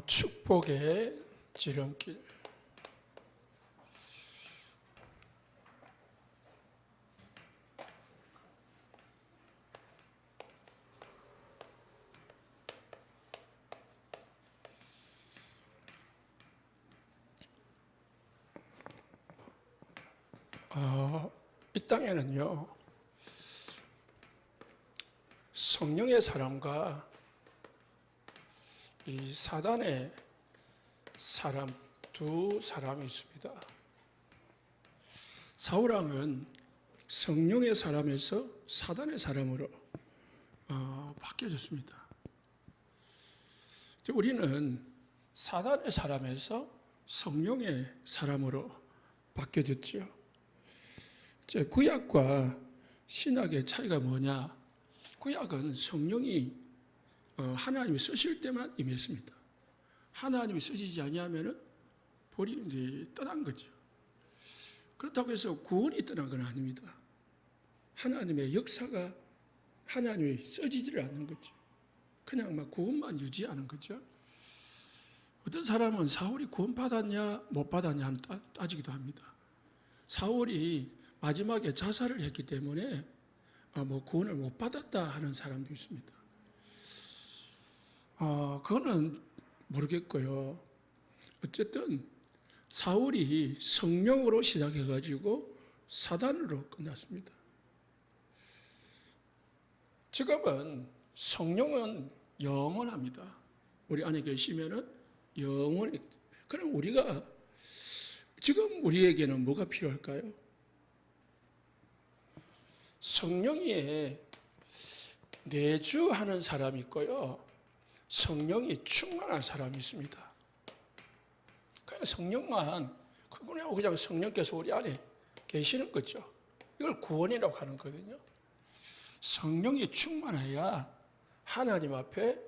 축복의 지름길. 이 땅에는요, 성령의 사람과 이 사단의 사람, 두 사람이 있습니다. 사울왕은 성령의 사람에서 사단의 사람으로 바뀌어졌습니다. 우리는 사단의 사람에서 성령의 사람으로 바뀌어졌지요. 구약과 신약의 차이가 뭐냐? 구약은 성령이 하나님이 쓰실 때만 임했습니다. 하나님이 쓰시지 아니하면은 볼이 이제 떠난 거죠. 그렇다고 해서 구원이 떠난 건 아닙니다. 하나님의 역사가 하나님이 써지지를 않는 거죠. 그냥 막 구원만 유지하는 거죠. 어떤 사람은 사울이 구원 받았냐 못 받았냐 따지기도 합니다. 사울이 마지막에 자살을 했기 때문에 구원을 못 받았다 하는 사람도 있습니다. 그거는 모르겠고요. 어쨌든 사울이 성령으로 시작해가지고 사단으로 끝났습니다. 지금은 성령은 영원합니다. 우리 안에 계시면은 영원히. 그럼 우리가 지금 우리에게는 뭐가 필요할까요? 성령이 내주하는 사람이 있고요, 성령이 충만한 사람이 있습니다. 그냥 성령만, 그냥 성령께서 우리 안에 계시는 거죠. 이걸 구원이라고 하는 거거든요. 성령이 충만해야 하나님 앞에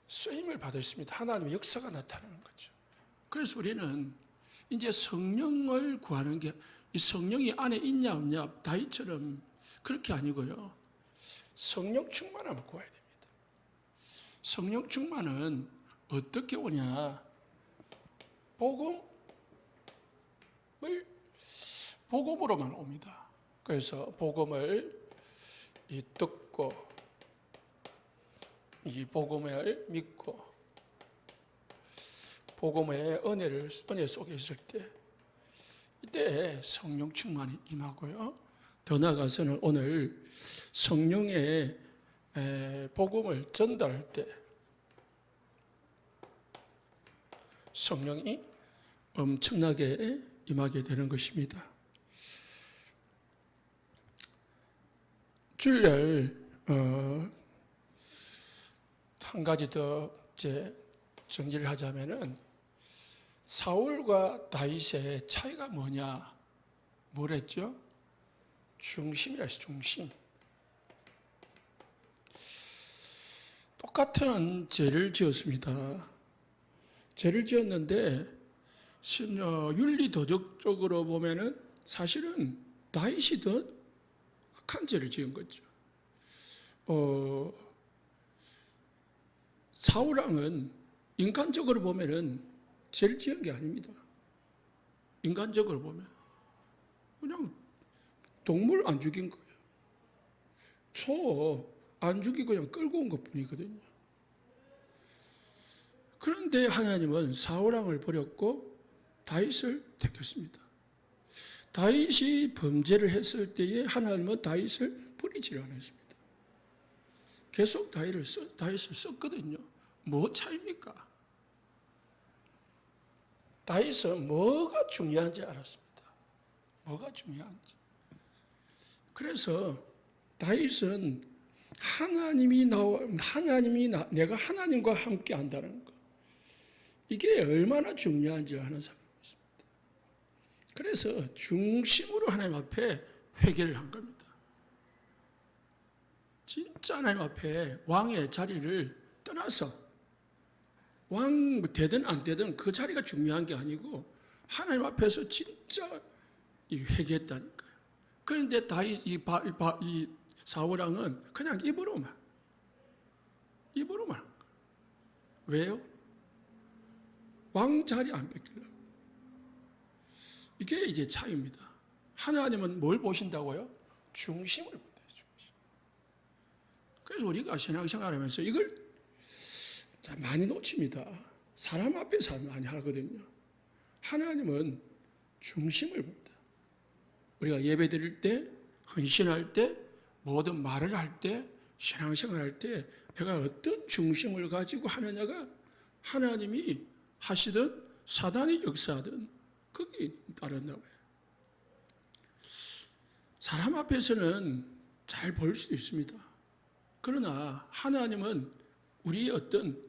쓰임을 받았습니다. 하나님의 역사가 나타나는 거죠. 그래서 우리는 이제 성령을 구하는 게, 이 성령이 안에 있냐 없냐 다윗처럼 그렇게 아니고요, 성령 충만함을 구해야 됩니다. 성령 충만은 어떻게 오냐? 복음으로만 옵니다. 그래서 복음을 듣고, 이 복음을 믿고, 복음의 은혜 속에 있을 때, 이때 성령 충만이 임하고요. 더 나아가서는 오늘 성령의 복음을 전달할 때 성령이 엄청나게 임하게 되는 것입니다. 주일날 한 가지 더 정리를 하자면은, 사울과 다윗의 차이가 뭐냐? 뭐랬죠? 중심이라 했어요. 중심. 똑같은 죄를 지었습니다. 죄를 지었는데 윤리도덕적으로 보면은 사실은 다윗이 더 악한 죄를 지은 거죠. 사울왕은 인간적으로 보면은 죄를 지은 게 아닙니다. 인간적으로 보면 그냥 동물 안 죽인 거예요. 소 안 죽이고 그냥 끌고 온 것뿐이거든요. 그런데 하나님은 사울왕을 버렸고 다윗을 택했습니다. 다윗이 범죄를 했을 때에 하나님은 다윗을 버리지를 않았습니다. 계속 다윗을 썼거든요. 뭐 차이입니까? 다윗은 뭐가 중요한지 알았습니다. 뭐가 중요한지. 그래서 다윗은 내가 하나님과 함께 한다는 것, 이게 얼마나 중요한지 아는 사람이었습니다. 그래서 중심으로 하나님 앞에 회개를 한 겁니다. 진짜 하나님 앞에 왕의 자리를 떠나서, 왕 되든 안 되든 그 자리가 중요한 게 아니고 하나님 앞에서 진짜 회개했다니까요. 그런데 다윗 이 사울왕은 그냥 입으로만 한 거예요. 왜요? 왕자리 안 뺏기려고. 이게 이제 차이입니다. 하나님은 뭘 보신다고요? 중심을 본다. 중심. 그래서 우리가 신앙생활하면서 이걸 많이 놓칩니다. 사람 앞에서 많이 하거든요. 하나님은 중심을 본다. 우리가 예배 드릴 때, 헌신할 때, 모든 말을 할 때, 신앙생활 할 때 내가 어떤 중심을 가지고 하느냐가 하나님이 하시든 사단이 역사하든 거기에 따른다고 해요. 사람 앞에서는 잘 볼 수도 있습니다. 그러나 하나님은 우리의 어떤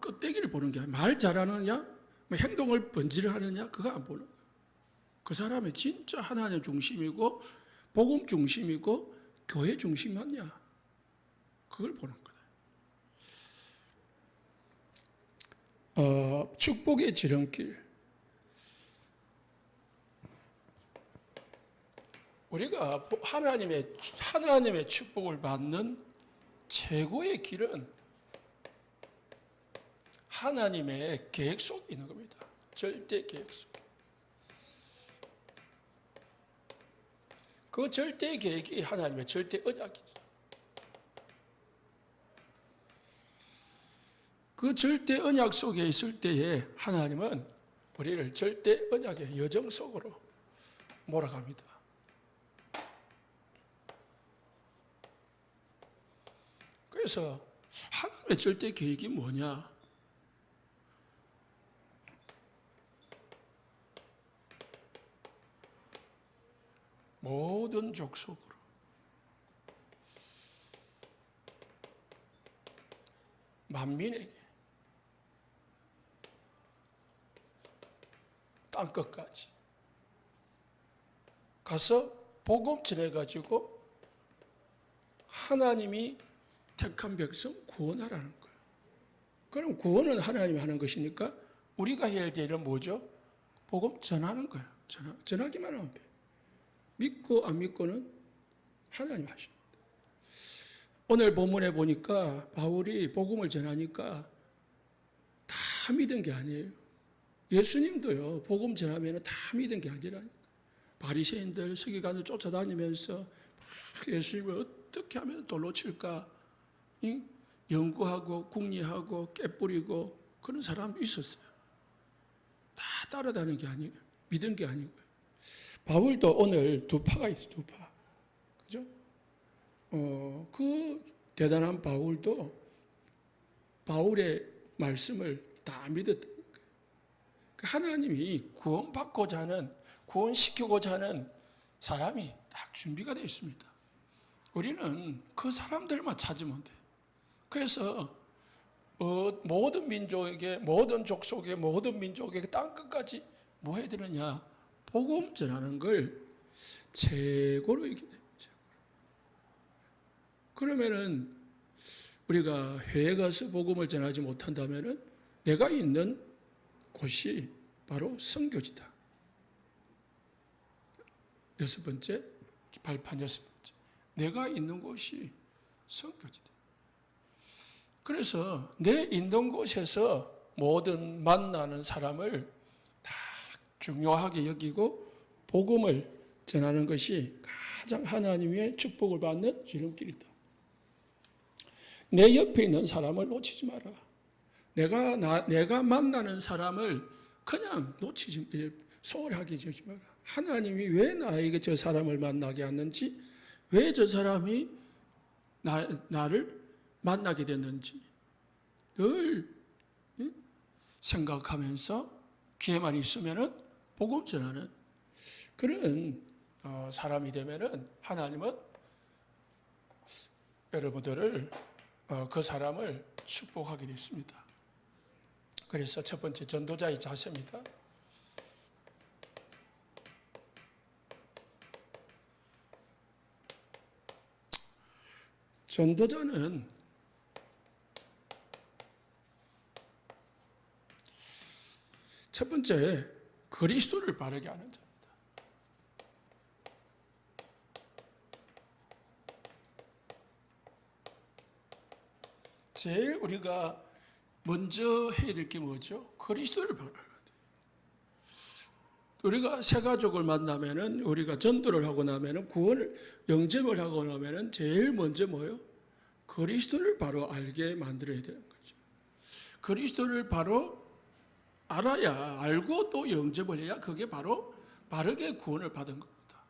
껍데기를 보는 게 아니라 말 잘하느냐, 행동을 번지르하느냐 그거 안 보는 거예요. 그 사람이 진짜 하나님 중심이고 복음 중심이고 교회 중심 맞냐 그걸 보는 거예요. 축복의 지름길. 우리가 하나님의 축복을 받는 최고의 길은 하나님의 계획 속에 있는 겁니다. 절대 계획 속에. 그 절대 계획이 하나님의 절대 언약이죠. 그 절대 언약 속에 있을 때에 하나님은 우리를 절대 언약의 여정 속으로 몰아갑니다. 그래서 하나님의 절대 계획이 뭐냐? 모든 족속으로 만민에게 땅끝까지 가서 복음 전해가지고 하나님이 택한 백성 구원하라는 거예요. 그럼 구원은 하나님이 하는 것이니까 우리가 해야 될 일은 뭐죠? 복음 전하는 거예요. 전하기만 하면 돼요. 믿고 안 믿고는 하나님 하십니다. 오늘 본문에 보니까 바울이 복음을 전하니까 다 믿은 게 아니에요. 예수님도요, 복음 전하면 다 믿은 게 아니라니까. 바리새인들, 서기관들 쫓아다니면서 예수님을 어떻게 하면 돌로 칠까 연구하고 궁리하고 깨뿌리고 그런 사람도 있었어요. 다 따라다니는 게 아니에요. 믿은 게 아니고요. 바울도 오늘 두 파가 있어요. 두 파. 그죠? 그 대단한 바울도 바울의 말씀을 다 믿었던 거예요. 하나님이 구원받고자 하는, 구원시키고자 하는 사람이 딱 준비가 되어 있습니다. 우리는 그 사람들만 찾으면 돼요. 그래서 모든 민족에게, 모든 족속에, 모든 민족에게 땅끝까지 뭐 해야 되느냐? 복음 전하는 걸 최고로 여기게 됩니다. 그러면은 우리가 해외 가서 복음을 전하지 못한다면은 내가 있는 곳이 바로 선교지다. 여섯 번째, 발판 여섯 번째. 내가 있는 곳이 선교지다. 그래서 내 있는 곳에서 모든 만나는 사람을 다 중요하게 여기고 복음을 전하는 것이 가장 하나님의 축복을 받는 지름길이다. 내 옆에 있는 사람을 놓치지 마라. 내가 만나는 사람을 그냥 소홀하게 여기지 마라. 하나님이 왜 나에게 저 사람을 만나게 하는지, 왜 저 사람이 나를 만나게 됐는지 늘 생각하면서 기회만 있으면은 복음 전하는 그런 사람이 되면은 하나님은 여러분들을 그 사람을 축복하게 됐습니다. 그래서 첫 번째 전도자의 자세입니다. 전도자는 첫 번째 그리스도를 바르게 하는 자입니다. 제일 우리가 먼저 해야 될 게 뭐죠? 그리스도를 바라야 돼요. 우리가 새 가족을 만나면은, 우리가 전도를 하고 나면은, 구원을 영접을 하고 나면은 제일 먼저 뭐예요? 그리스도를 바로 알게 만들어야 되는 거죠. 그리스도를 바로 알아야, 알고 또 영접을 해야 그게 바로 바르게 구원을 받은 겁니다.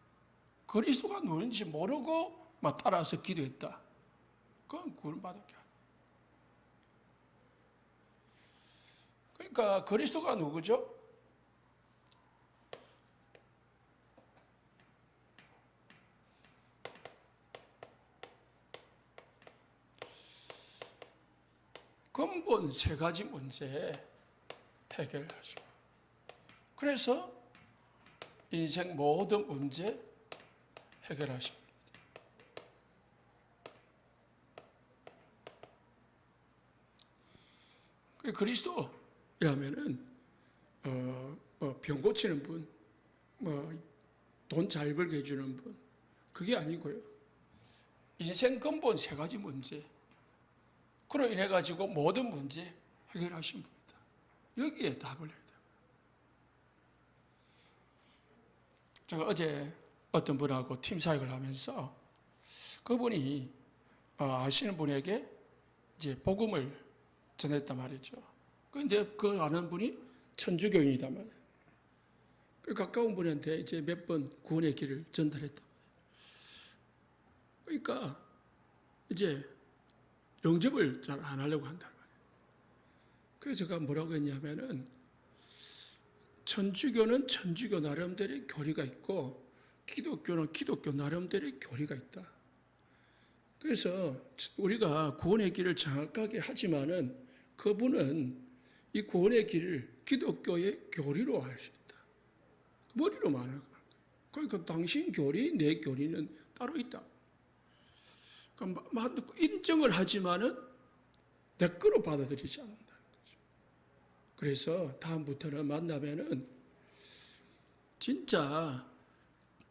그리스도가 누군지 모르고 막 따라서 기도했다. 그건 구원을 받은 게 아니에요. 그러니까 그리스도가 누구죠? 근본 세 가지 문제 해결하시고, 그래서 인생 모든 문제 해결하십니다. 그리스도라면은 병 고치는 분, 돈 잘 벌게 해주는 분, 그게 아니고요. 인생 근본 세 가지 문제, 그로 인해 가지고 모든 문제 해결하신 분이다. 여기에 답을 해야 돼요. 제가 어제 어떤 분하고 팀 사역을 하면서 그분이 아시는 분에게 이제 복음을 전했단 말이죠. 그런데 그 아는 분이 천주교인이단 말이에요. 그 가까운 분한테 이제 몇 번 구원의 길을 전달했단 말이에요. 그러니까 이제 영접을 잘 안 하려고 한단 말이에요. 그래서 제가 뭐라고 했냐면은, 천주교는 천주교 나름대로의 교리가 있고 기독교는 기독교 나름대로의 교리가 있다. 그래서 우리가 구원의 길을 정확하게 하지만은 그분은 이 구원의 길을 기독교의 교리로 할 수 있다. 머리로만 하는 거예요. 그러니까 당신 교리, 내 교리는 따로 있다. 그러니까 인정을 하지만은 내 거로 받아들이지 않는다는 거죠. 그래서 다음부터는 만나면은 진짜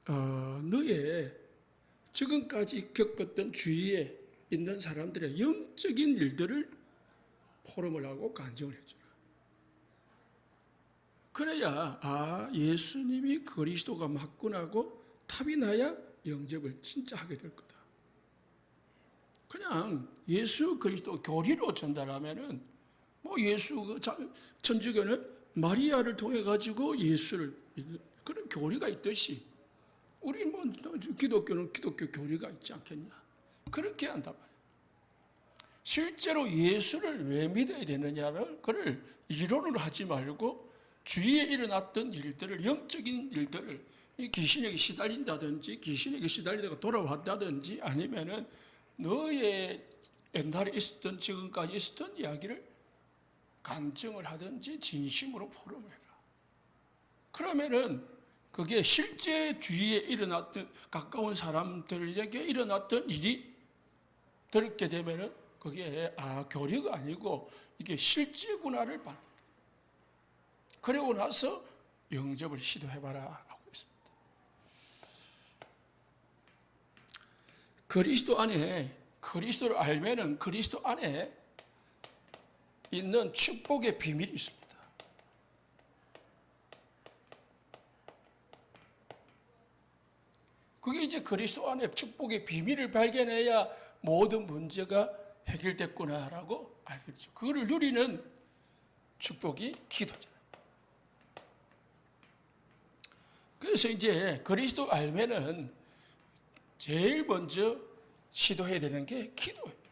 너의 지금까지 겪었던 주위에 있는 사람들의 영적인 일들을 포럼을 하고 간증을 해주라. 그래야 예수님이 그리스도가 맞구나 하고 답이 나야 영접을 진짜 하게 될 거다. 그냥 예수 그리스도 교리로 전달하면은 천주교는 마리아를 통해 가지고 예수를 믿는 그런 교리가 있듯이 우리 기독교는 기독교 교리가 있지 않겠냐? 그렇게 한단 말이에요. 실제로 예수를 왜 믿어야 되느냐를 그걸 이론으로 하지 말고 주위에 일어났던 일들을, 영적인 일들을, 귀신에게 시달린다든지 귀신에게 시달리다가 돌아왔다든지 아니면은 너의 옛날에 있었던, 지금까지 있었던 이야기를 간증을 하든지 진심으로 포럼을 해라. 그러면은 그게 실제 주위에 일어났던, 가까운 사람들에게 일어났던 일이 들게 되면은 그게 교리가 아니고 이게 실제구나를 봐. 그러고 나서 영접을 시도해봐라 하고 있습니다. 그리스도를 알면은 그리스도 안에 있는 축복의 비밀이 있습니다. 그게 이제 그리스도 안에 축복의 비밀을 발견해야 모든 문제가 해결됐구나라고 알겠죠. 그거를 누리는 축복이 기도잖아요. 그래서 이제 그리스도 알면은 제일 먼저 시도해야 되는 게 기도입니다.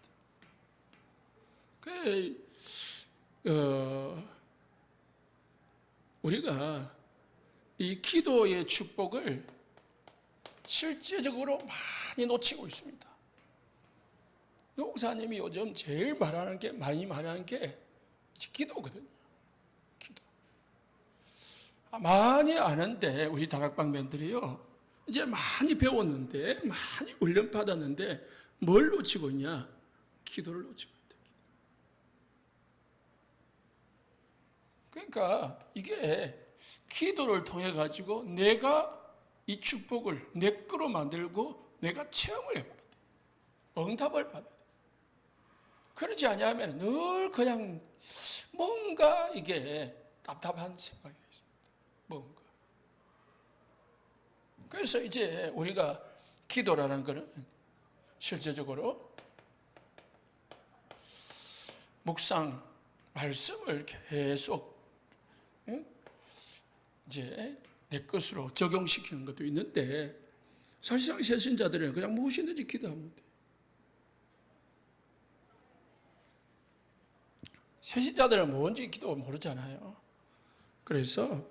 우리가 이 기도의 축복을 실제적으로 많이 놓치고 있습니다. 목사님이 요즘 제일 많이 말하는 게 기도거든요. 기도. 많이 아는데 우리 다락방면들이요, 이제 많이 배웠는데, 많이 훈련 받았는데 뭘 놓치고 있냐? 기도를 놓치고 있다. 그러니까 이게 기도를 통해 가지고 내가 이 축복을 내 거로 만들고 내가 체험을 해봐야 돼. 응답을 받아야 돼. 그러지 아니하면 늘 그냥 뭔가 이게 답답한 생각이 있습니다. 뭔가. 그래서 이제 우리가 기도라는 것은 실제적으로 묵상, 말씀을 계속 이제 내 것으로 적용시키는 것도 있는데, 사실상 새신자들은 그냥 무엇이든지 기도하면 돼요. 새신자들은 뭔지 기도 모르잖아요. 그래서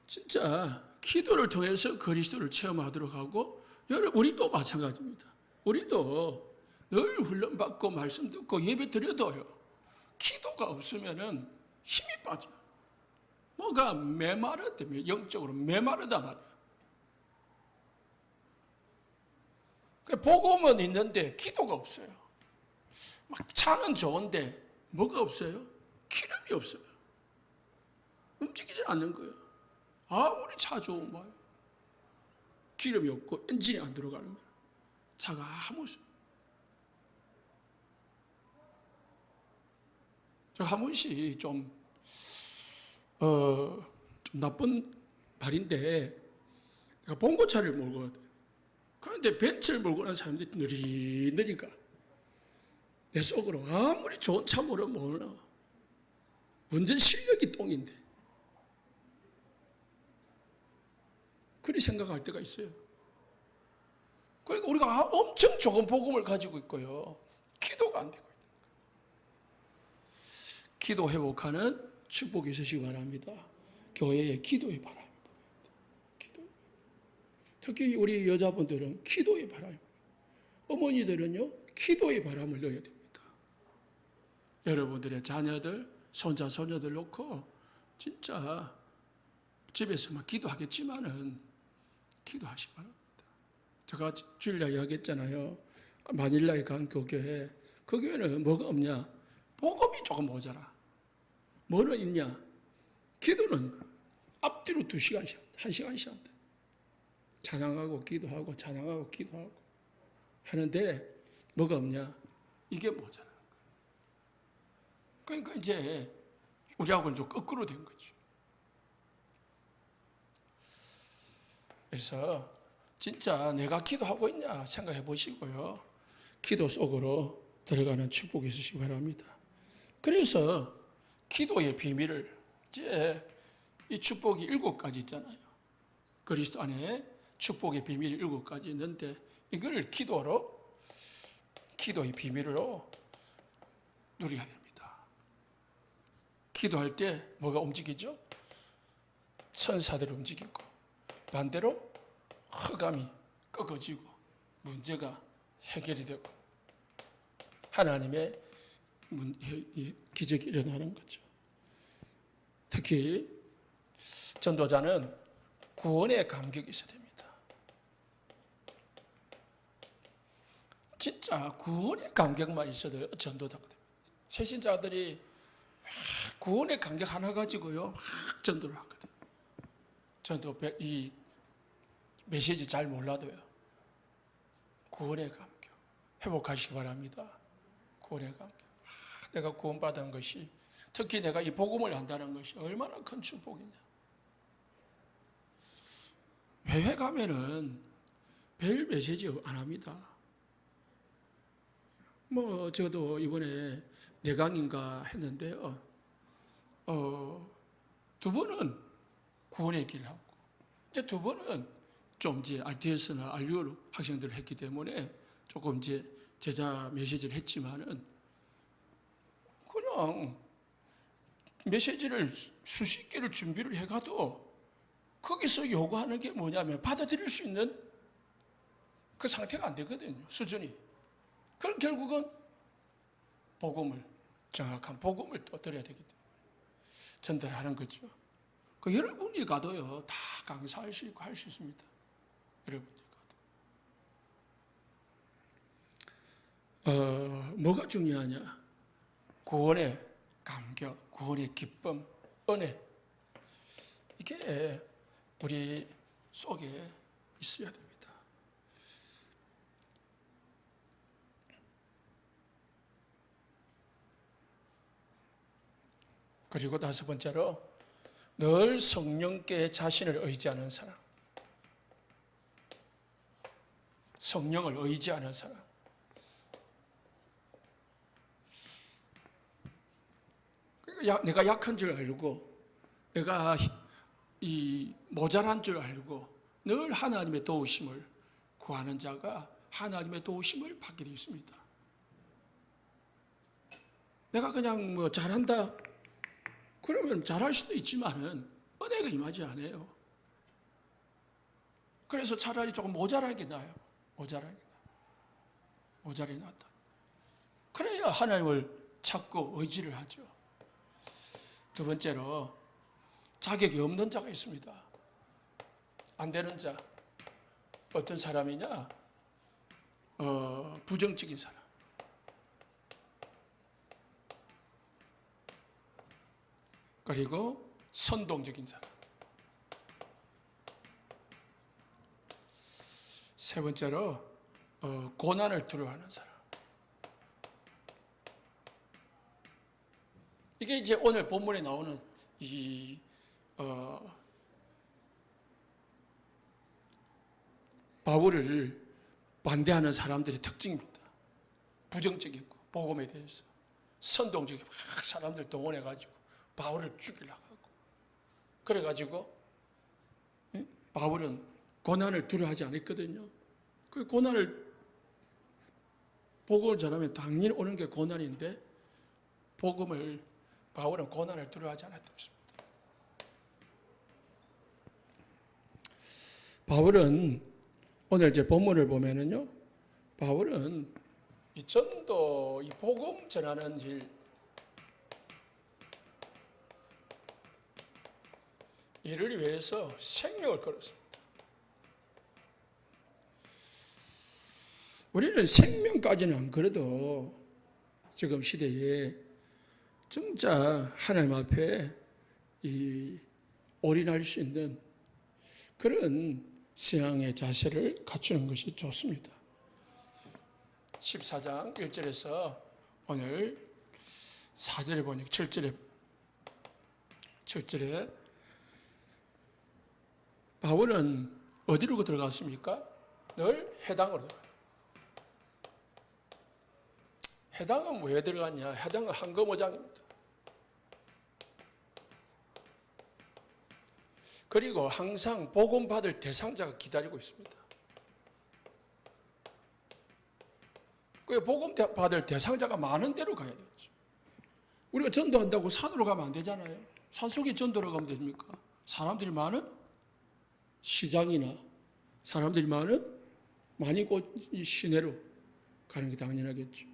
진짜 기도를 통해서 그리스도를 체험하도록 하고, 여러분 우리도 마찬가지입니다. 우리도 늘 훈련받고 말씀 듣고 예배 드려도요, 기도가 없으면은 힘이 빠져요. 뭐가 메마르다며, 영적으로 메마르다 말이야. 복음은 있는데 기도가 없어요. 막 차는 좋은데 뭐가 없어요? 기름이 없어요. 움직이지 않는 거예요. 아무리 차 좋은 말이에요. 기름이 없고 엔진이 안 들어가는 거예요. 차가 아무 없어요. 제가 한 번씩 좀 나쁜 말인데, 내가 봉고차를 몰고 가거든. 그런데 벤츠를 몰고 가는 사람들이 느리니까 내 속으로 아무리 좋은 차 몰라. 운전 실력이 똥인데. 그렇게 생각할 때가 있어요. 그러니까 우리가 엄청 좋은 복음을 가지고 있고요, 기도가 안 되고 있는 거예요. 기도 회복하는 축복이 있으시기 바랍니다. 교회에 기도의 바람이 불어야 돼요. 특히 우리 여자분들은 기도의 바람이 불어요. 어머니들은요, 기도의 바람을 넣어야 됩니다. 여러분들의 자녀들, 손자, 손녀들 놓고 진짜 집에서만 기도하겠지만은 기도하시기 바랍니다. 제가 주일날 이야기했잖아요. 마닐라에 간 그 교회, 그 교회는 뭐가 없냐? 복음이 조금 모자라. 뭐는 있냐? 기도는 앞뒤로 2시간씩, 1시간씩 한다. 찬양하고 기도하고 찬양하고 기도하고 하는데 뭐가 없냐? 이게 모자라. 그러니까 이제 우리하고는 좀 거꾸로 된 거죠. 그래서 진짜 내가 기도하고 있냐 생각해 보시고요, 기도 속으로 들어가는 축복이 있으시기 바랍니다. 그래서 기도의 비밀을, 이제 이 축복이 7가지 있잖아요. 그리스도 안에 축복의 비밀이 7가지 있는데, 이걸 기도의 비밀로 누려야 됩니다. 기도할 때 뭐가 움직이죠? 천사들이 움직이고, 반대로 흑암이 꺾어지고 문제가 해결이 되고 하나님의 기적이 일어나는 거죠. 특히 전도자는 구원의 감격이 있어야 됩니다. 진짜 구원의 감격만 있어도 전도자가 됩니다. 새신자들이 구원의 감격 하나 가지고요, 막 전도를 하거든요. 전도 이 메시지 잘 몰라도요, 구원의 감격 회복하시기 바랍니다. 구원의 감격. 내가 구원받은 것이, 특히 내가 이 복음을 한다는 것이 얼마나 큰 축복이냐. 회회 가면은 별 메시지 안 합니다. 뭐 저도 이번에 4강인가 했는데요, 2번은 구원의 길 하고, 이제 2번은 좀 이제 RTS나 RU로 학생들을 했기 때문에 조금 이제 제자 메시지를 했지만은, 그냥 메시지를 수십 개를 준비를 해가도 거기서 요구하는 게 뭐냐면 받아들일 수 있는 그 상태가 안 되거든요, 수준이. 그럼 결국은 정확한 복음을 또 드려야 되기 때문에 전달하는 거죠. 그 여러분이 가도요, 다 강사할 수 있고 할 수 있습니다. 여러분이 가도. 뭐가 중요하냐? 구원의 감격, 구원의 기쁨, 은혜. 이게 우리 속에 있어야 됩니다. 그리고 다섯 번째로 늘 성령께 자신을 의지하는 사람. 성령을 의지하는 사람. 내가 약한 줄 알고, 내가 모자란 줄 알고 늘 하나님의 도우심을 구하는 자가 하나님의 도우심을 받게 되어 있습니다. 내가 그냥 뭐 잘한다 그러면 잘할 수도 있지만은 은혜가 임하지 않아요. 그래서 차라리 조금 모자라게 나요. 모자라게 낫다. 그래야 하나님을 찾고 의지를 하죠. 두 번째로 자격이 없는 자가 있습니다. 안 되는 자. 어떤 사람이냐? 부정적인 사람. 그리고 선동적인 사람. 세 번째로 고난을 두려워하는 사람. 이게 이제 오늘 본문에 나오는 바울을 반대하는 사람들의 특징입니다. 부정적이고 복음에 대해서 선동적이고 막 사람들 동원해가지고 바울을 죽이려고 하고, 그래가지고 바울은 고난을 두려워하지 않았거든요. 그 고난을 복음을 전하면 당연히 오는 게 고난인데 바울은 고난을 두려워하지 않았다고 했습니다. 바울은 오늘 이제 본문을 보면은요, 바울은 이 전도, 이 복음 전하는 이를 위해서 생명을 걸었습니다. 우리는 생명까지는 안 그래도 지금 시대에 진짜 하나님 앞에 올인할 수 있는 그런 신앙의 자세를 갖추는 것이 좋습니다. 14장 1절에서 오늘 4절에 보니까 7절에 바울은 어디로 들어갔습니까? 늘 해당으로 들어갔어요. 해당은 왜 들어갔냐? 해당은 한거모장입니다. 그리고 항상 복음 받을 대상자가 기다리고 있습니다. 그 복음 받을 대상자가 많은 데로 가야 되죠. 우리가 전도한다고 산으로 가면 안 되잖아요. 산속에 전도로 가면 됩니까? 사람들이 많은 시장이나 사람들이 많이 곧 시내로 가는 게 당연하겠죠.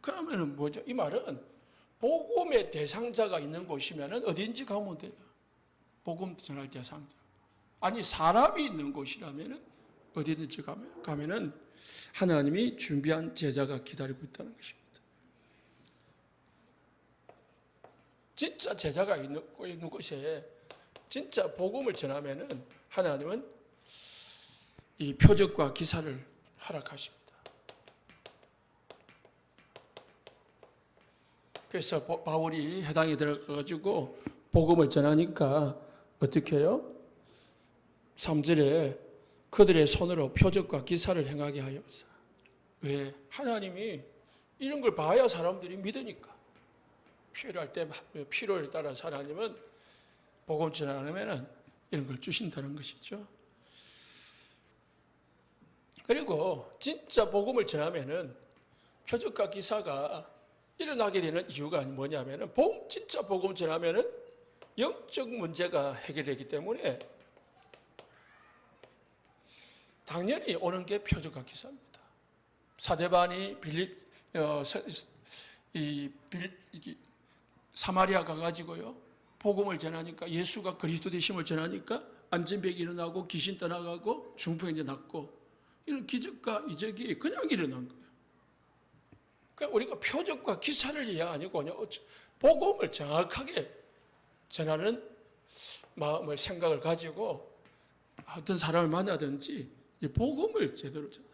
그러면은 뭐죠? 이 말은 복음의 대상자가 있는 곳이면은 어딘지 가면 돼요. 복음 전할 대상자. 아니 사람이 있는 곳이라면은 어디든지 가면은 하나님이 준비한 제자가 기다리고 있다는 것입니다. 진짜 제자가 있는 곳에 진짜 복음을 전하면은 하나님은 이 표적과 기사를 허락하십니다. 그래서 바울이 해당에 들어가가지고 복음을 전하니까 어떻게 해요? 3절에 그들의 손으로 표적과 기사를 행하게 하여서. 왜? 하나님이 이런 걸 봐야 사람들이 믿으니까. 필요에 따라서 하나님은 복음 전하면 이런 걸 주신다는 것이죠. 그리고 진짜 복음을 전하면은 표적과 기사가 일어나게 되는 이유가 뭐냐면은 진짜 복음 전하면은 영적 문제가 해결되기 때문에 당연히 오는 게 표적과 기사입니다. 사데반이 사마리아 가가지고요 복음을 전하니까, 예수가 그리스도 되심을 전하니까 안진병이 일어나고 귀신 떠나가고 중풍이 낫고, 이런 기적과 이적이 그냥 일어난 거예요. 그러니까 우리가 표적과 기사를 이해하니까 복음을 정확하게 전하는 마음을, 생각을 가지고 어떤 사람을 만나든지 복음을 제대로 전해요.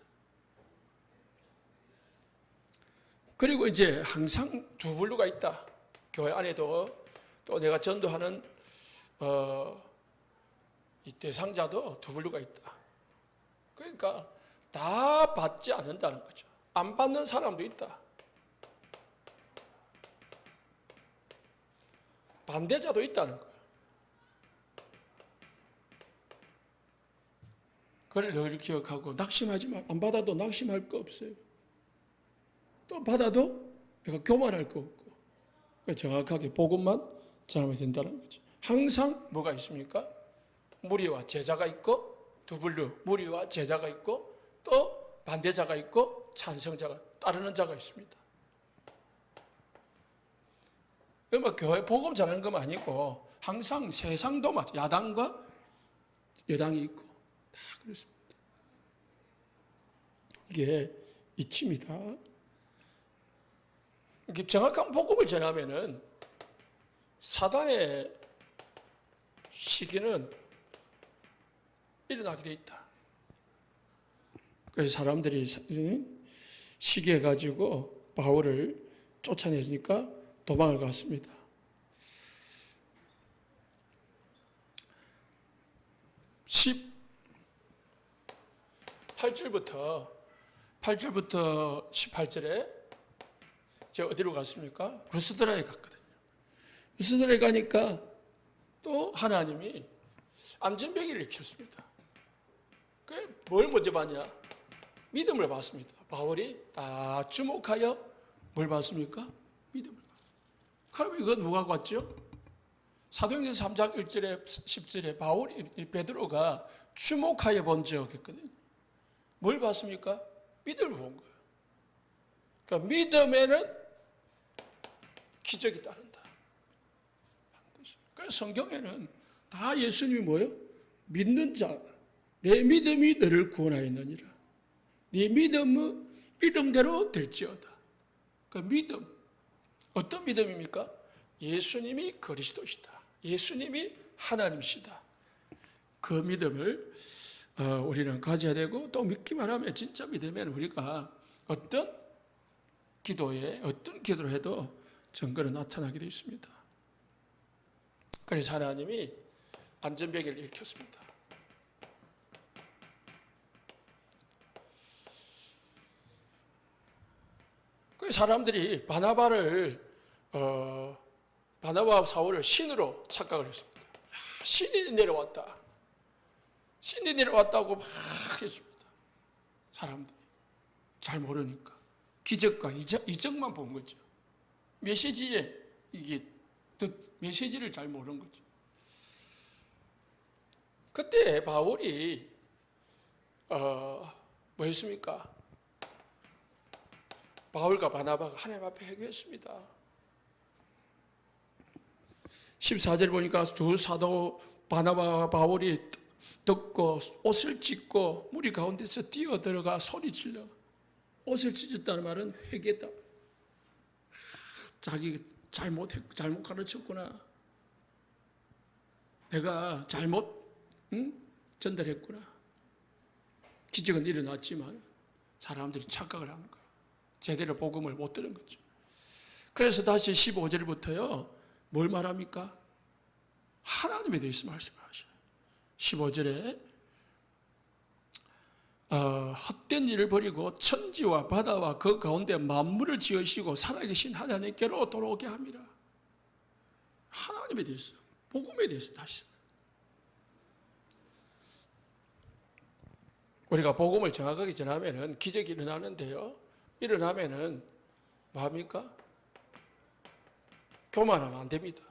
그리고 이제 항상 두 분류가 있다. 교회 안에도 또 내가 전도하는 이 대상자도 두 부류가 있다. 그러니까 다 받지 않는다는 거죠. 안 받는 사람도 있다. 반대자도 있다는 거예요. 그걸 늘 기억하고 낙심하지 마. 안 받아도 낙심할 거 없어요. 또 받아도 내가 교만할 거 없고 정확하게 복음만 전하면 된다는 거죠. 항상 뭐가 있습니까? 무리와 제자가 있고 두 부류, 무리와 제자가 있고 또 반대자가 있고 찬성자가 따르는 자가 있습니다. 그러면 교회 복음 전하는 것만 아니고 항상 세상도 마찬가지, 야당과 여당이 있고 다 그렇습니다. 이게 이치입니다. 정확한 복음을 전하면은 사단의 시기는 일어나게 돼 있다. 그래서 사람들이 시기해 가지고 바울을 쫓아내니까 도망을 갔습니다. 8절부터 18절에 제가 어디로 갔습니까? 루스드라에 갔거든요. 루스드라에 가니까 또 하나님이 안전병기를 일으켰습니다. 뭘 먼저 봤냐? 믿음을 봤습니다. 바울이 다 주목하여 뭘 봤습니까? 믿음을 봤습니다. 그럼 이건 누가 봤죠? 사도행전 3장 1절에 10절에 베드로가 주목하여 본 적 했거든요. 뭘 봤습니까? 믿음을 본 거예요. 그러니까 믿음에는 기적이 따른다. 반드시. 그래서 성경에는 다 예수님이 뭐예요? 믿는 자, 내 믿음이 너를 구원하였느니라. 네 믿음대로 될지어다. 그 믿음, 어떤 믿음입니까? 예수님이 그리스도시다. 예수님이 하나님이시다. 그 믿음을 우리는 가져야 되고 또 믿기만 하면 진짜 믿으면 우리가 어떤 기도를 해도 증거로 나타나게 되어 있습니다. 그래서 하나님이 안전병기를 일으켰습니다. 그 사람들이 바나바와 사울을 신으로 착각을 했습니다. 신이 내려왔다. 신이 내려왔다고 막 했습니다. 사람들이 잘 모르니까 기적과 이적만 본 거죠. 메시지를 잘 모르는 거죠. 그때 바울이 뭐 했습니까? 바울과 바나바가 하나님 앞에 회개했습니다. 14절 보니까 두 사도 바나바와 바울이 듣고 옷을 찢고 무리 가운데서 뛰어들어가 소리 질러. 옷을 찢었다는 말은 회개했다. 자기 잘못 가르쳤구나. 내가 잘못 전달했구나. 기적은 일어났지만 사람들이 착각을 한 거예요. 제대로 복음을 못 들은 거죠. 그래서 다시 15절부터요. 뭘 말합니까? 하나님에 대해서 말씀하셔요. 15절에 헛된 일을 버리고 천지와 바다와 그 가운데 만물을 지으시고 살아계신 하나님께로 돌아오게 합니다. 하나님에 대해서, 복음에 대해서 다시. 우리가 복음을 정확하게 전하면은 기적이 일어나는데요. 일어나면은 뭐합니까? 교만하면 안 됩니다.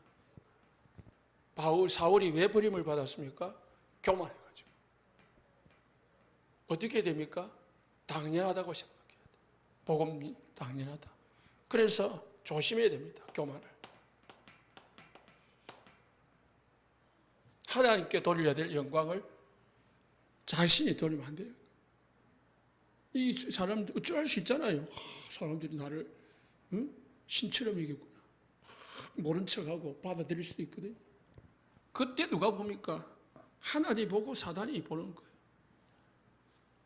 사울이 왜 버림을 받았습니까? 교만해가지고. 어떻게 됩니까? 당연하다고 생각해야 돼요. 복음이 당연하다. 그래서 조심해야 됩니다. 교만을. 하나님께 돌려야 될 영광을 자신이 돌리면 안 돼요. 이 사람들 어쩔 수 있잖아요. 사람들이 나를 신처럼 이겼구나. 모른 척하고 받아들일 수도 있거든요. 그때 누가 봅니까? 하나님이 보고 사단이 보는 거예요.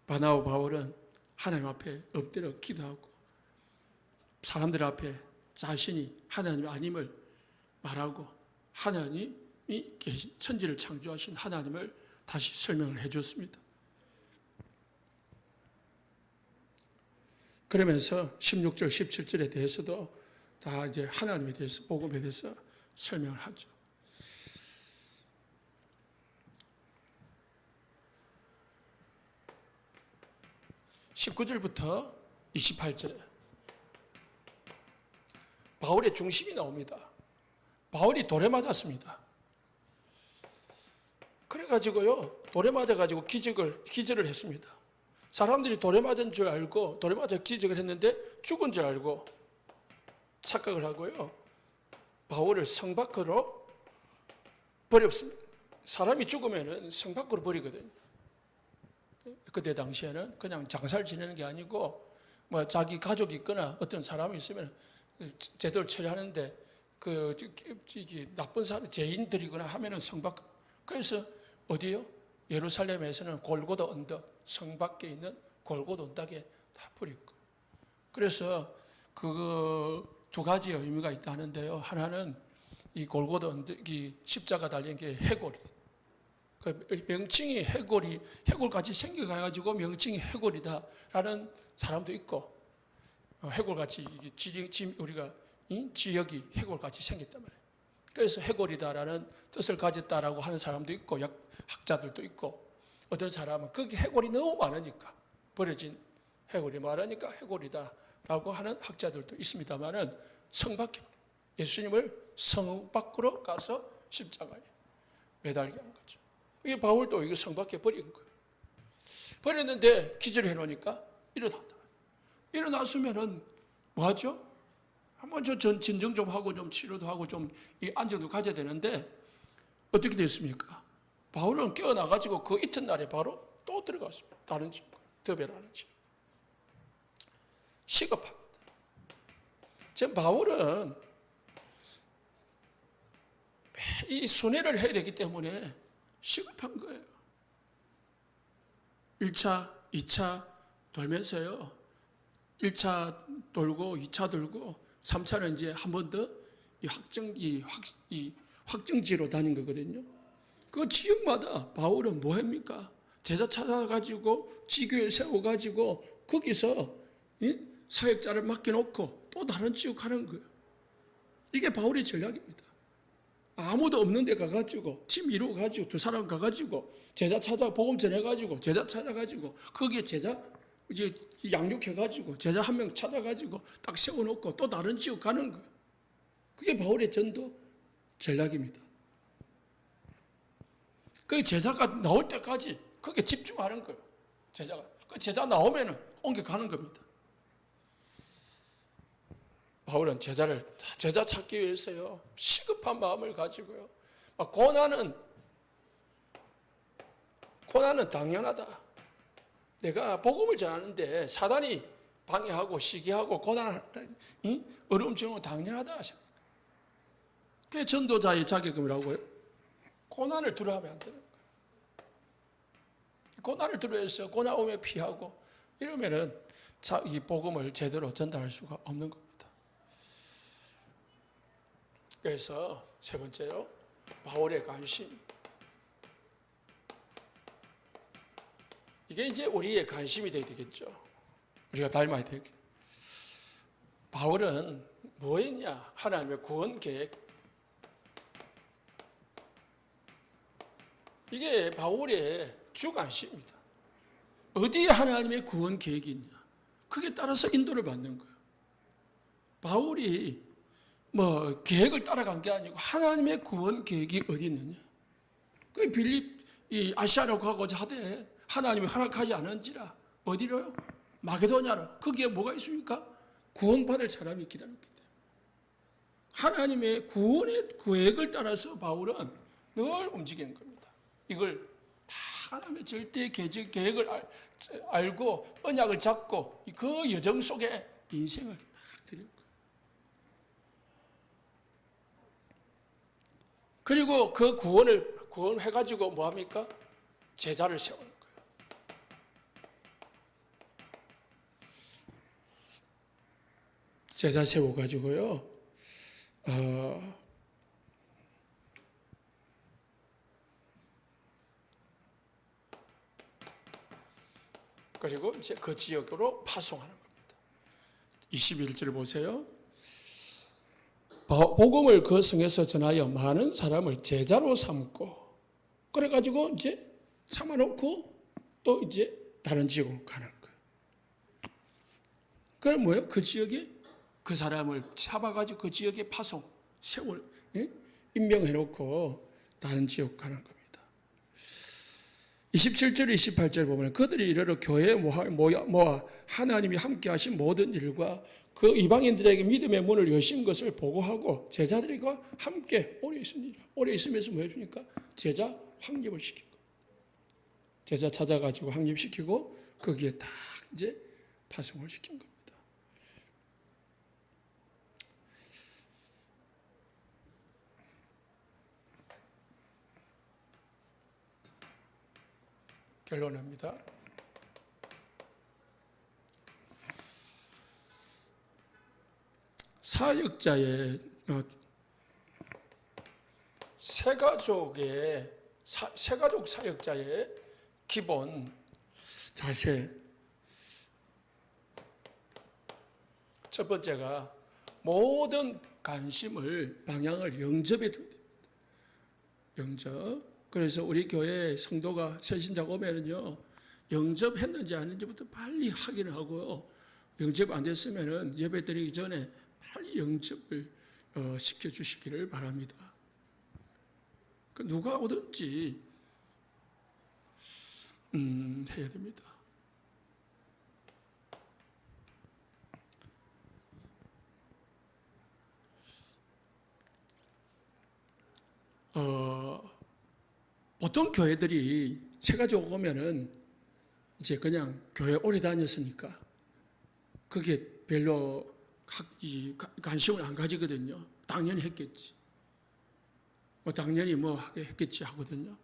바나바 바울은 하나님 앞에 엎드려 기도하고 사람들 앞에 자신이 하나님 아님을 말하고 하나님이 천지를 창조하신 하나님을 다시 설명을 해줬습니다. 그러면서 16절, 17절에 대해서도 다 이제 하나님에 대해서, 복음에 대해서 설명을 하죠. 19절부터 28절에 바울의 중심이 나옵니다. 바울이 돌에 맞았습니다. 그래가지고요, 돌에 맞아가지고 기절을 했습니다. 사람들이 돌에 맞은 줄 알고, 돌에 맞아 기절을 했는데 죽은 줄 알고 착각을 하고요, 바울을 성 밖으로 버렸습니다. 사람이 죽으면 성 밖으로 버리거든요. 그때 당시에는 그냥 장사를 지내는 게 아니고, 뭐 자기 가족이 있거나 어떤 사람이 있으면 제도를 처리하는데, 나쁜 사람, 죄인들이거나 하면은 성 밖, 그래서 어디요? 예루살렘에서는 골고다 언덕, 성 밖에 있는 골고다 언덕에 다 버리고. 그래서 그 두 가지 의미가 있다는데요. 하나는 이 골고다 언덕이 십자가 달린 게 해골. 그 명칭이 해골같이 생겨가지고 명칭이 해골이다라는 사람도 있고, 해골같이 우리가 지역이 해골같이 생겼단 말이에요. 그래서 해골이다라는 뜻을 가졌다라고 하는 사람도 있고, 학자들도 있고, 어떤 사람은 거기 해골이 너무 많으니까, 버려진 해골이 많으니까 해골이다라고 하는 학자들도 있습니다만은, 성 밖에, 예수님을 성 밖으로 가서 십자가에 매달게 한 거죠. 이게 바울도 이거 성 밖에 버린 거예요. 버렸는데 기절해 놓으니까 일어났다. 일어났으면은 뭐 하죠? 한번 진정 좀 하고 좀 치료도 하고 좀 안정도 가져야 되는데, 어떻게 됐습니까? 바울은 깨어나가지고 그 이튿날에 바로 또 들어갔습니다. 다른 친구, 더베라는 친구. 시급합니다. 지금 바울은 이 순회를 해야 되기 때문에 시급한 거예요. 1차, 2차 돌면서요, 1차 돌고 2차 돌고 3차는 이제 한 번 더 확정지로 다닌 거거든요. 그 지역마다 바울은 뭐 합니까? 제자 찾아가지고 지교에 세워가지고 거기서 사역자를 맡겨놓고 또 다른 지역 가는 거예요. 이게 바울의 전략입니다. 아무도 없는 데 가가지고 팀 이루어가지고 두 사람 가가지고 제자 찾아 복음 전해가지고 제자 찾아가지고 거기에 제자 이제 양육해가지고 제자 한 명 찾아가지고 딱 세워놓고 또 다른 지역 가는 거예요. 그게 바울의 전도 전략입니다. 그 제자가 나올 때까지 거기에 집중하는 거예요. 그 제자 나오면은 옮겨가는 겁니다. 바울은 제자 찾기 위해서요, 시급한 마음을 가지고요, 고난은 당연하다. 내가 복음을 전하는데 사단이 방해하고 시기하고 고난을 어려움 주는 건 당연하다 하셨어요. 그게 전도자의 자격이라고요. 고난을 두려워하면 안 되는 거예요. 고난을 두려워해서 고난 오면 피하고 이러면은 이 복음을 제대로 전달할 수가 없는 겁니다. 그래서 세 번째로 바울의 관심. 이게 이제 우리의 관심이 되어야 되겠죠. 우리가 닮아야 되겠죠. 바울은 뭐 했냐? 하나님의 구원 계획. 이게 바울의 주관심입니다. 어디에 하나님의 구원 계획이 있냐? 그게 따라서 인도를 받는 거예요. 바울이 계획을 따라간 게 아니고 하나님의 구원 계획이 어디 있느냐? 그 아시아로 가고자 하되 하나님이 허락하지 않은지라 어디로요? 마게도냐로. 거기에 뭐가 있습니까? 구원받을 사람이 기다렸기 때문에. 하나님의 구원의 계획을 따라서 바울은 늘 움직이는 겁니다. 이걸 다 하나님의 절대 계획을 알고 언약을 잡고 그 여정 속에 인생을 딱 드리는 거예요. 그리고 그 구원해가지고 뭐 합니까? 제자를 세우는 거예요. 제자 세워가지고요, 그리고 이제 그 지역으로 파송하는 겁니다. 21절 보세요. 복음을 그 성에서 전하여 많은 사람을 제자로 삼고, 그래가지고 이제 삼아놓고 또 이제 다른 지역으로 가는 거예요. 그럼 뭐예요? 그 지역에 그 사람을 잡아가지고 그 지역에 파송, 세월, 임명해놓고 다른 지역 가는 겁니다. 27절, 28절 보면 그들이 이르러 교회에 모아 하나님이 함께 하신 모든 일과 그 이방인들에게 믿음의 문을 여신 것을 보고하고 제자들과 함께 오래 있습니다. 오래 있으면서 뭐 해주니까 제자 확립을 시키고, 제자 찾아가지고 확립시키고 거기에 딱 이제 파송을 시킨 겁니다. 결론입니다. 사역자의 세가족 사역자의 기본 자세, 첫 번째가 모든 관심을 방향을 영접에 둬야 됩니다. 영접. 그래서 우리 교회 성도가 새신자가 오면은요, 영접했는지 안 했는지부터 빨리 확인을 하고요. 영접 안 됐으면은 예배 드리기 전에 빨리 영접을 시켜주시기를 바랍니다. 누가 오든지 해야 됩니다. 보통 교회들이 새가족 오면은 이제 그냥 교회 오래 다녔으니까 그게 별로 관심을 안 가지거든요. 당연히 했겠지. 당연히 뭐 했겠지 하거든요.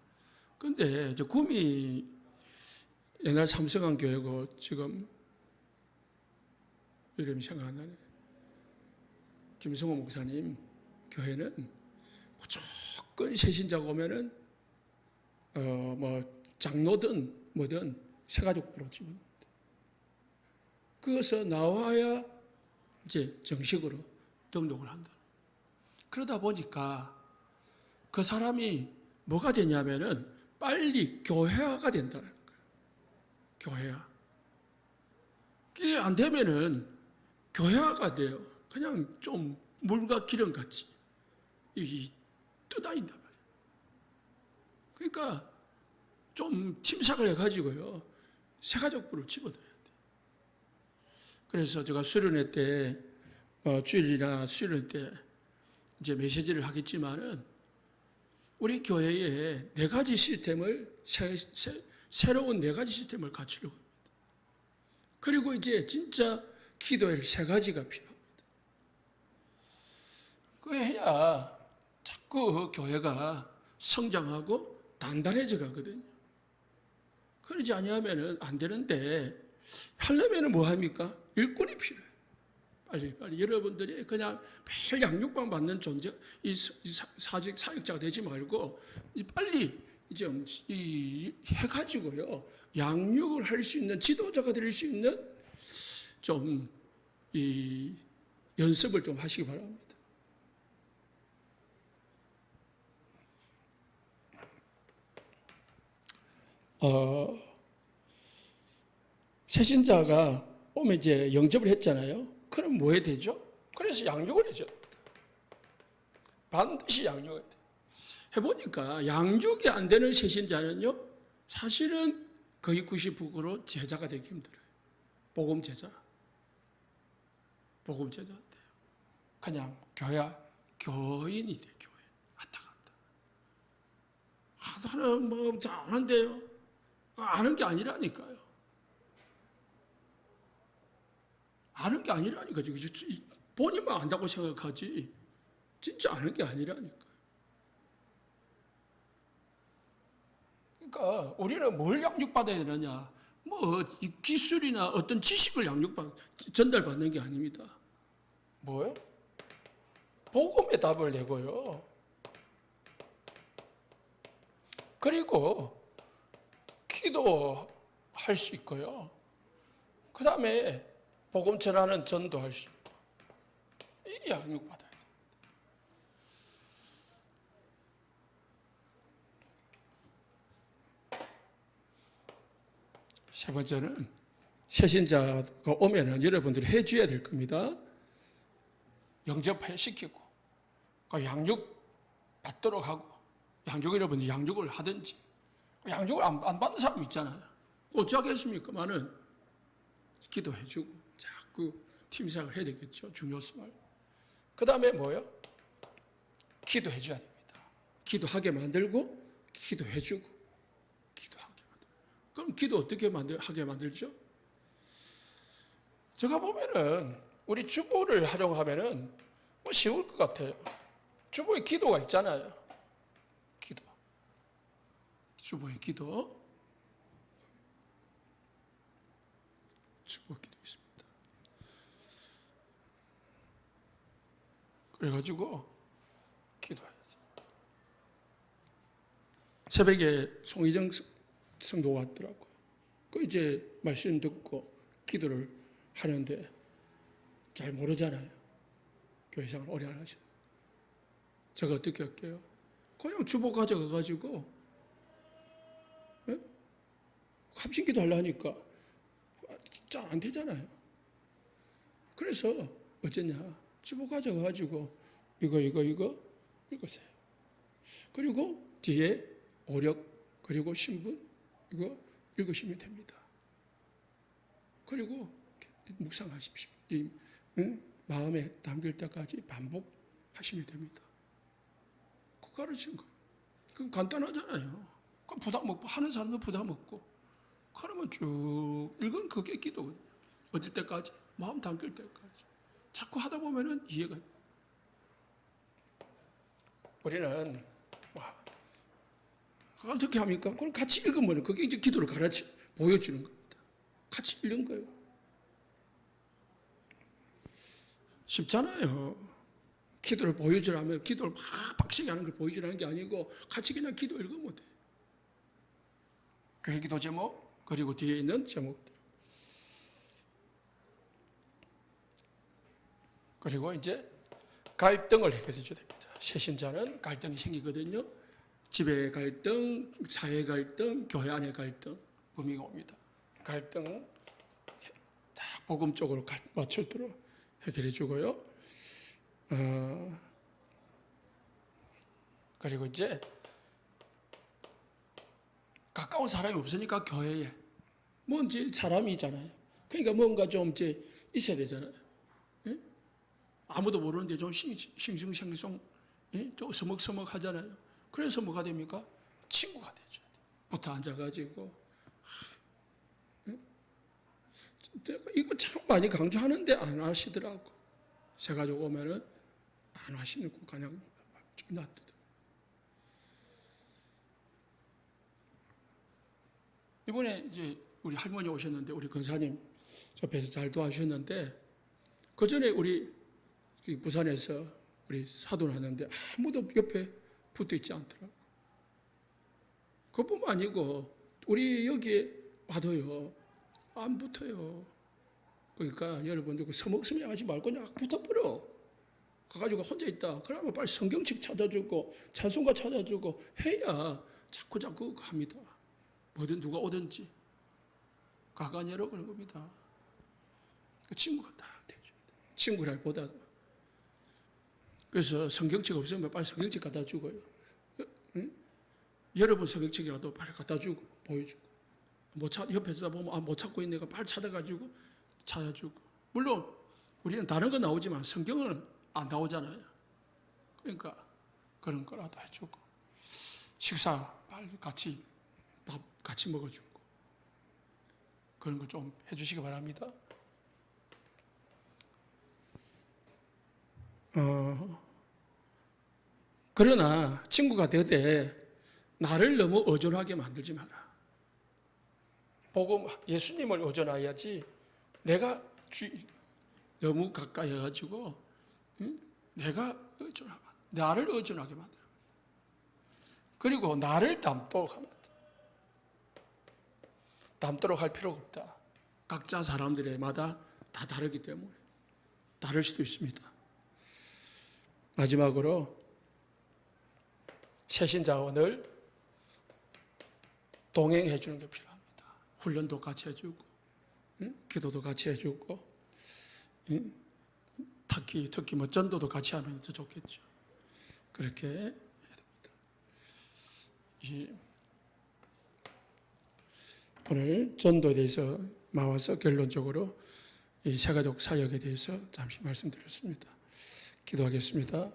근데 저 구미 옛날 삼성한 교회고 지금 이름이 생각 안 나네. 김성호 목사님 교회는 무조건 새신자가 오면은 뭐 장로든 뭐든 새가족부로 집어넣는다. 그것서 나와야 이제 정식으로 등록을 한다. 그러다 보니까 그 사람이 뭐가 되냐면은 빨리 교회화가 된다는 거예요. 교회화. 그게 안 되면은 교회화가 돼요. 그냥 좀 물과 기름 같이 떠다닌단 말이에요. 그러니까 좀 팀삭을 해가지고요, 새가족부를 집어넣어야 돼요. 그래서 제가 수련회 때, 주일이나 수련회 때 이제 메시지를 하겠지만은 우리 교회에 네 가지 시스템을, 새로운 네 가지 시스템을 갖추려고 합니다. 그리고 이제 진짜 기도의 세 가지가 필요합니다. 그래야 자꾸 교회가 성장하고 단단해져 가거든요. 그러지 아니하면 안 되는데, 하려면 뭐 합니까? 일꾼이 필요해요. 빨리 여러분들이 그냥 매일 양육방 받는 존재, 사역자가 되지 말고 빨리 좀 해가지고요, 양육을 할 수 있는 지도자가 될 수 있는 좀 연습을 좀 하시기 바랍니다. 새신자가 오면 이제 영접을 했잖아요. 그럼 뭐 해야 되죠? 그래서 양육을 해줘야 됩니다. 반드시 양육해야 돼요. 해보니까 양육이 안 되는 새신자는요, 사실은 거의 90% 제자가 되기 힘들어요. 복음 제자. 복음 제자 안 돼요. 그냥 교인이 돼요. 교인. 왔다 갔다. 하다는 뭐 잘하는데요. 아는 게 아니라니까요. 아는 게 아니라니까. 본인만 안다고 생각하지 진짜 아는 게 아니라니까요. 그러니까 우리는 뭘 양육받아야 되느냐, 뭐 기술이나 어떤 지식을 전달받는 게 아닙니다. 뭐예요? 복음의 답을 내고요. 그리고 기도할 수 있고요. 그 다음에 복음 전하는 전도할 수 있고, 이게 양육받아야 돼요. 세 번째는 새신자가 오면은 여러분들이 해줘야 될 겁니다. 영접시키고, 양육 받도록 하고, 여러분들이 양육을 하든지, 양육을 안 받는 사람 있잖아요. 어쩌겠습니까만은 기도해주고, 자꾸 팀생활을 해야 되겠죠. 중요성을. 그 다음에 뭐요? 기도해줘야 됩니다. 기도하게 만들고, 기도해주고, 기도하게 만들고. 그럼 기도 어떻게 하게 만들죠? 제가 보면은 우리 주보를 활용하면은 뭐 쉬울 것 같아요. 주보에 기도가 있잖아요. 기도. 주보에 기도. 주보에 기도 있습니다. 그래가지고 기도해야지. 새벽에 송희정 성도가 왔더라고요. 그 이제 말씀 듣고 기도를 하는데 잘 모르잖아요. 교회생활 오래 안 하시는. 제가 어떻게 할게요? 그냥 주보 가져가가지고 합심기도 하려니까 잘 안 되잖아요. 그래서 어쩌냐? 주보 가져가가지고 이거 읽으세요. 그리고 뒤에 오력 그리고 신분 이거 읽으시면 됩니다. 그리고 묵상하십시오. 마음에 담길 때까지 반복하시면 됩니다. 그 가르친 거예요. 그건 간단하잖아요. 그럼 부담 없고 하는 사람도 부담 없고 그러면 쭉 읽은 그게 기도거든요. 어딜 때까지? 마음 담길 때까지. 자꾸 하다 보면은 이해가. 우리는 어떻게 합니까? 그럼 같이 읽으면 그게 이제 기도를 보여주는 겁니다. 같이 읽는 거예요. 쉽잖아요. 기도를 보여주라면 기도를 막 박시게 하는 걸 보여주라는 게 아니고 같이 그냥 기도 읽으면 돼. 그 기도 제목 그리고 뒤에 있는 제목들. 그리고 이제 갈등을 해결해 줘야 됩니다. 새신자는 갈등이 생기거든요. 집의 갈등, 사회 갈등, 교회 안의 갈등 범위가 옵니다. 갈등 다 복음 쪽으로 맞추도록 해결해 주고요. 그리고 이제 가까운 사람이 없으니까 교회에 뭔지 사람이잖아요. 그러니까 뭔가 좀 이제 있어야 되잖아요. 예? 아무도 모르는데 좀 싱숭생숭 좀 서먹서먹 하잖아요. 그래서 뭐가 됩니까? 친구가 되죠. 붙어 앉아가지고 이거 참 많이 강조하는데 안 하시더라고. 세 가지고 오면은 안 하시는 거 그냥 놔두더라고. 이번에 이제 우리 할머니 오셨는데 우리 권사님 옆에서 잘 도와주셨는데 그 전에 우리 부산에서 우리 사도를 하는데 아무도 옆에 붙어 있지 않더라고. 그뿐만 아니고 우리 여기에 와도요 안 붙어요. 그러니까 여러분들 그 서먹서먹 하지 말고 그냥 붙어버려. 가가지고 혼자 있다. 그러면 빨리 성경책 찾아주고 찬송가 찾아주고 해야 자꾸 합니다. 뭐든 누가 오든지 가관이 열어 그런 겁니다. 그 친구가 딱 되죠. 친구라기보다도. 그래서 성경책 없으면 빨리 성경책 갖다 주고요. 응? 여러분 성경책이라도 빨리 갖다 주고 보여주고. 옆에서 보면 못 찾고 있는 애가 빨리 찾아가지고 찾아주고. 물론 우리는 다른 건 나오지만 성경은 안 나오잖아요. 그러니까 그런 거라도 해주고 식사 빨리 같이 밥 같이 먹어주고 그런 걸 좀 해주시기 바랍니다. 그러나 친구가 되되 나를 너무 의존하게 만들지 마라. 복음 예수님을 의존해야지 내가 너무 가까이 해가지고 내가 나를 의존하게 만들어. 그리고 나를 닮도록 합니다. 닮도록 할 필요가 없다. 각자 사람들마다 다 다르기 때문에 다를 수도 있습니다. 마지막으로 새신자와 늘 동행해 주는 게 필요합니다. 훈련도 같이 해주고, 기도도 같이 해주고, 특히 뭐 전도도 같이 하면 더 좋겠죠. 그렇게 해야 됩니다. 오늘 전도에 대해서 나와서 결론적으로 이 세가족 사역에 대해서 잠시 말씀드렸습니다. 기도하겠습니다.